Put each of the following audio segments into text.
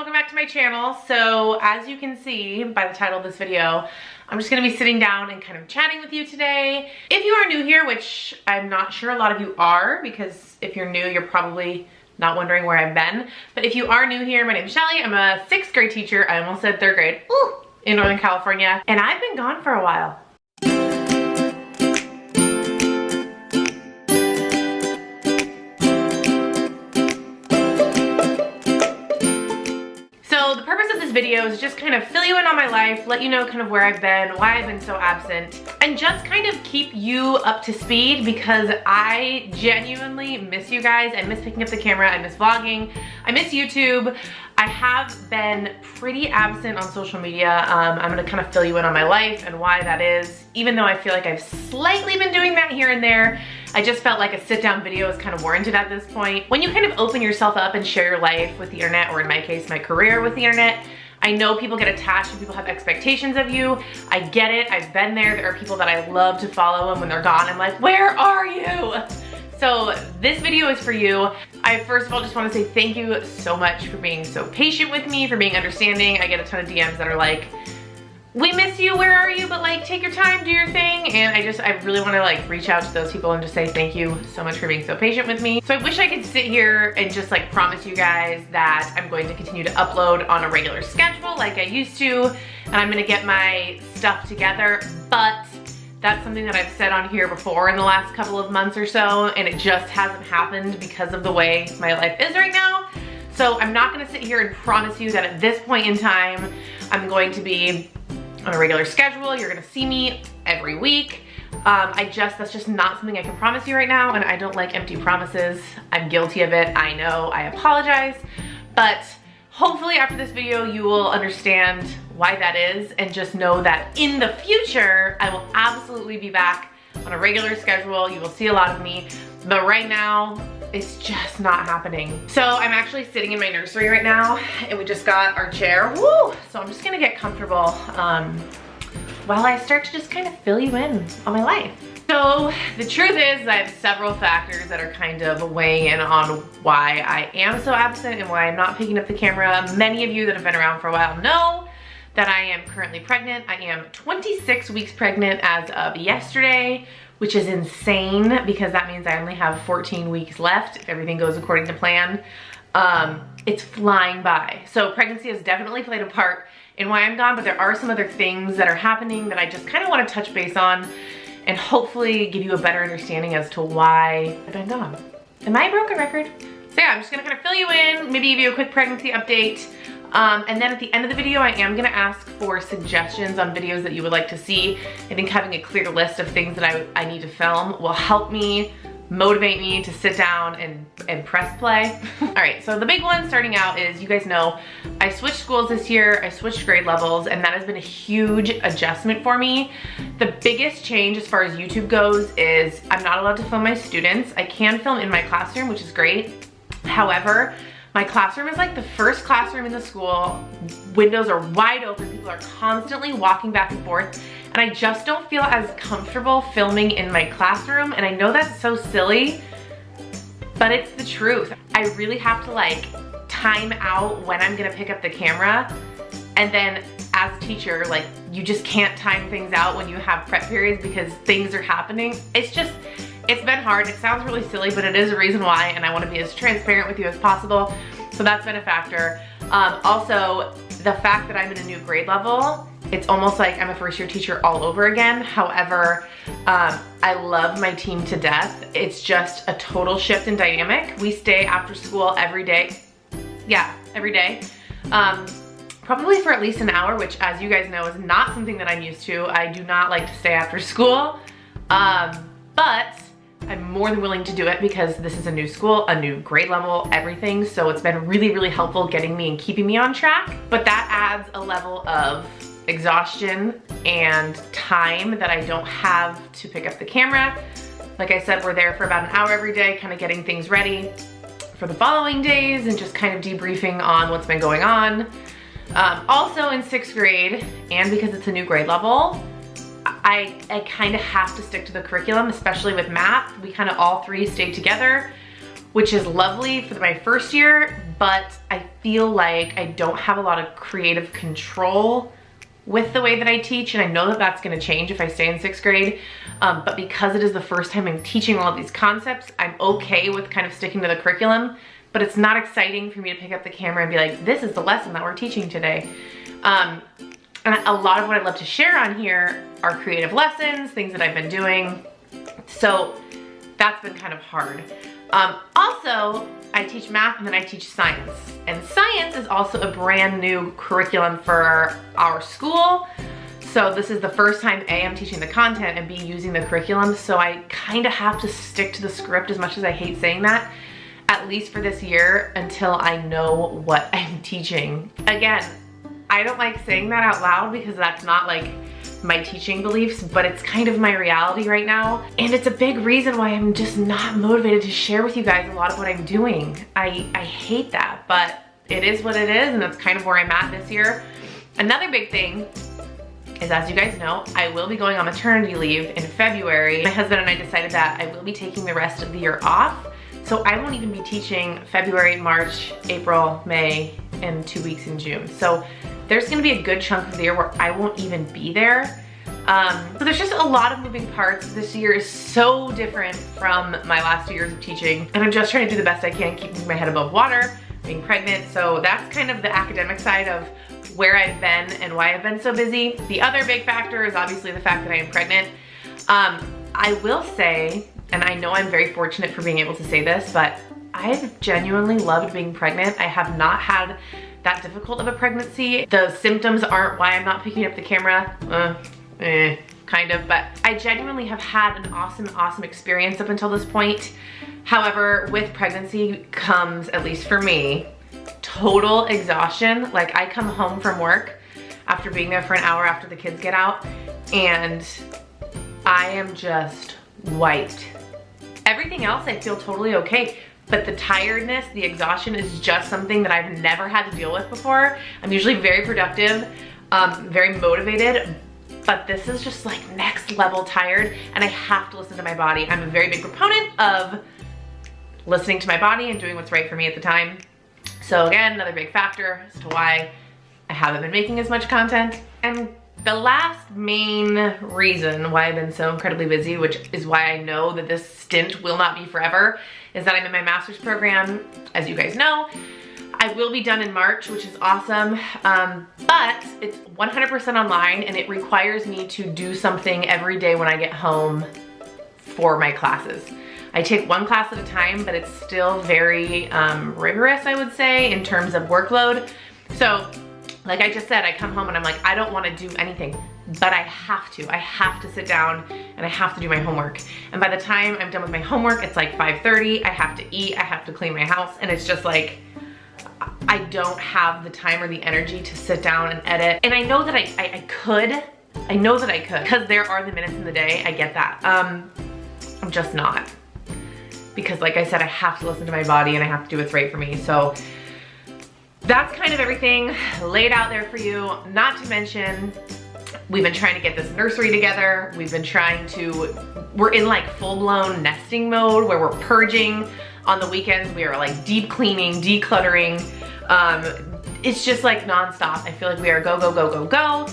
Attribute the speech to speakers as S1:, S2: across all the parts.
S1: welcome back to my channel. So as you can see by the title of this video, I'm just gonna be sitting down and kind of chatting with you today. If you are new here, which I'm not sure a lot of you are, because if you're new, you're probably not wondering where I've been. But if you are new here, my name is Shelly. I'm a 6th grade teacher. I almost said 3rd grade, in Northern California. And I've been gone for a while. So the purpose of this video is just kind of fill you in on my life, let you know kind of where I've been, why I've been so absent, and just kind of keep you up to speed because I genuinely miss you guys. I miss picking up the camera, I miss vlogging, I miss YouTube. I have been pretty absent on social media. I'm gonna kind of fill you in on my life and why that is. Even though I feel like I've slightly been doing that here and there, I just felt like a sit-down video is kind of warranted at this point. When you kind of open yourself up and share your life with the internet, or in my case, my career with the internet, I know people get attached and people have expectations of you. I get it, I've been there. There are people that I love to follow, and when they're gone, I'm like, where are you? So this video is for you. I first of all just want to say thank you so much for being so patient with me, for being understanding. I get a ton of DMs that are like, we miss you, where are you? But like, take your time, do your thing. And I really want to like reach out to those people and just say thank you so much for being so patient with me. So I wish I could sit here and just like promise you guys that I'm going to continue to upload on a regular schedule like I used to, and I'm gonna get my stuff together, but that's something that I've said on here before in the last couple of months or so, and it just hasn't happened because of the way my life is right now. So I'm not gonna sit here and promise you that at this point in time, I'm going to be on a regular schedule. You're gonna see me every week. That's just not something I can promise you right now, and I don't like empty promises. I'm guilty of it, I know, I apologize. But hopefully after this video, you will understand why that is, and just know that in the future, I will absolutely be back on a regular schedule. You will see a lot of me, but right now, it's just not happening. So I'm actually sitting in my nursery right now, and we just got our chair. Woo! So I'm just gonna get comfortable while I start to just kind of fill you in on my life. So the truth is I have several factors that are kind of weighing in on why I am so absent and why I'm not picking up the camera. Many of you that have been around for a while know that I am currently pregnant. I am 26 weeks pregnant as of yesterday, which is insane because that means I only have 14 weeks left if everything goes according to plan. It's flying by. So pregnancy has definitely played a part in why I'm gone, but there are some other things that are happening that I just kind of want to touch base on and hopefully give you a better understanding as to why I've been gone. Am I a broken record? So yeah, I'm just gonna kind of fill you in, maybe give you a quick pregnancy update. And then at the end of the video, I am gonna ask for suggestions on videos that you would like to see. I think having a clear list of things that I need to film will help me, motivate me to sit down and press play. All right, so the big one starting out is, you guys know, I switched schools this year, I switched grade levels, and that has been a huge adjustment for me. The biggest change as far as YouTube goes is I'm not allowed to film my students. I can film in my classroom, which is great. However, my classroom is like the first classroom in the school. Windows are wide open, people are constantly walking back and forth, and I just don't feel as comfortable filming in my classroom. And I know that's so silly, but it's the truth. I really have to like time out when I'm gonna pick up the camera, and then as a teacher, like, you just can't time things out when you have prep periods because things are happening. It's been hard. It sounds really silly, but it is a reason why, and I want to be as transparent with you as possible. So that's been a factor. Also, the fact that I'm in a new grade level, it's almost like I'm a first-year teacher all over again. However, I love my team to death. It's just a total shift in dynamic. We stay after school every day. Yeah, every day. Probably for at least an hour, which, as you guys know, is not something that I'm used to. I do not like to stay after school, but I'm more than willing to do it because this is a new school, a new grade level, everything. So it's been really, really helpful getting me and keeping me on track. But that adds a level of exhaustion and time that I don't have to pick up the camera. Like I said, we're there for about an hour every day, kind of getting things ready for the following days and just kind of debriefing on what's been going on. Also in 6th grade, and because it's a new grade level, I kind of have to stick to the curriculum, especially with math. We kind of all three stay together, which is lovely for my first year, but I feel like I don't have a lot of creative control with the way that I teach, and I know that that's gonna change if I stay in 6th grade, but because it is the first time I'm teaching all of these concepts, I'm okay with kind of sticking to the curriculum, but it's not exciting for me to pick up the camera and be like, this is the lesson that we're teaching today. And a lot of what I'd love to share on here are creative lessons, things that I've been doing, so that's been kind of hard. Also, I teach math and then I teach science. And science is also a brand new curriculum for our school. So this is the first time A, I'm teaching the content, and B, using the curriculum. So I kind of have to stick to the script, as much as I hate saying that, at least for this year, until I know what I'm teaching. Again, I don't like saying that out loud because that's not like my teaching beliefs, but it's kind of my reality right now. And it's a big reason why I'm just not motivated to share with you guys a lot of what I'm doing. I hate that, but it is what it is, and that's kind of where I'm at this year. Another big thing is, as you guys know, I will be going on maternity leave in February. My husband and I decided that I will be taking the rest of the year off. So I won't even be teaching February, March, April, May, and 2 weeks in June. So there's gonna be a good chunk of the year where I won't even be there. So there's just a lot of moving parts. This year is so different from my last 2 years of teaching, and I'm just trying to do the best I can, keeping my head above water, being pregnant. So that's kind of the academic side of where I've been and why I've been so busy. The other big factor is obviously the fact that I am pregnant. I will say, and I know I'm very fortunate for being able to say this, but I've genuinely loved being pregnant. I have not had that difficult of a pregnancy. The symptoms aren't why I'm not picking up the camera, kind of, but I genuinely have had an awesome experience up until this point. However, with pregnancy comes, at least for me, total exhaustion. Like, I come home from work after being there for an hour after the kids get out, and I am just wiped. Everything else I feel totally okay, but the tiredness, the exhaustion is just something that I've never had to deal with before. I'm usually very productive, very motivated, but this is just like next level tired, and I have to listen to my body. I'm a very big proponent of listening to my body and doing what's right for me at the time. So again, another big factor as to why I haven't been making as much content. And the last main reason why I've been so incredibly busy, which is why I know that this stint will not be forever, is that I'm in my master's program. As you guys know, I will be done in March, which is awesome, but it's 100% online, and it requires me to do something every day when I get home for my classes. I take one class at a time, but it's still very rigorous, I would say, in terms of workload. So, like I just said, I come home and I'm like, I don't want to do anything, but I have to. I have to sit down and I have to do my homework. And by the time I'm done with my homework, it's like 5:30. I have to eat, I have to clean my house, and it's just like, I don't have the time or the energy to sit down and edit. And I know that I could. I know that I could, because there are the minutes in the day. I get that. I'm just not. Because like I said, I have to listen to my body and I have to do what's right for me. So that's kind of everything laid out there for you. Not to mention, we've been trying to get this nursery together. We've been trying to, we're in like full-blown nesting mode where we're purging. On the weekends, we are like deep cleaning, decluttering. It's just like nonstop. I feel like we are go, go, go, go, go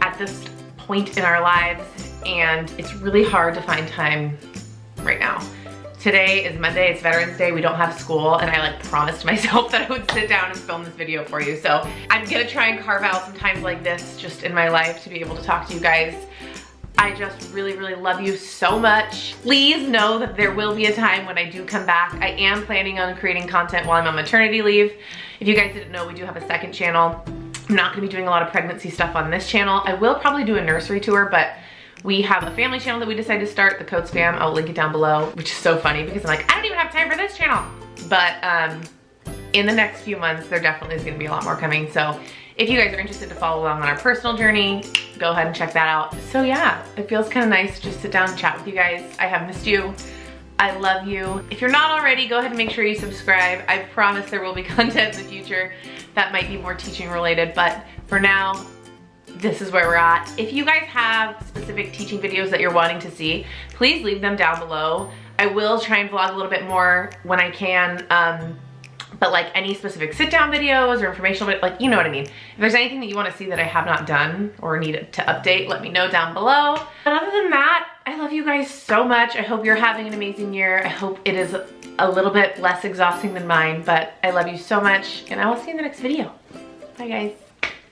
S1: at this point in our lives, and it's really hard to find time right now. Today is Monday, it's Veterans Day, we don't have school, and I like promised myself that I would sit down and film this video for you. So I'm gonna try and carve out some times like this just in my life to be able to talk to you guys. I just really, really love you so much. Please know that there will be a time when I do come back. I am planning on creating content while I'm on maternity leave. If you guys didn't know, we do have a second channel. I'm not gonna be doing a lot of pregnancy stuff on this channel. I will probably do a nursery tour, but we have a family channel that we decided to start, the Code Spam. I'll link it down below, which is so funny because I'm like, I don't even have time for this channel. But in the next few months, there definitely is gonna be a lot more coming. So if you guys are interested to follow along on our personal journey, go ahead and check that out. So yeah, it feels kind of nice to just sit down and chat with you guys. I have missed you. I love you. If you're not already, go ahead and make sure you subscribe. I promise there will be content in the future that might be more teaching related, but for now, this is where we're at. If you guys have specific teaching videos that you're wanting to see, please leave them down below. I will try and vlog a little bit more when I can, But like any specific sit down videos or informational, like, you know what I mean. If there's anything that you want to see that I have not done or need to update, let me know down below. But other than that, I love you guys so much. I hope you're having an amazing year. I hope it is a little bit less exhausting than mine, but I love you so much, and I will see you in the next video. Bye guys.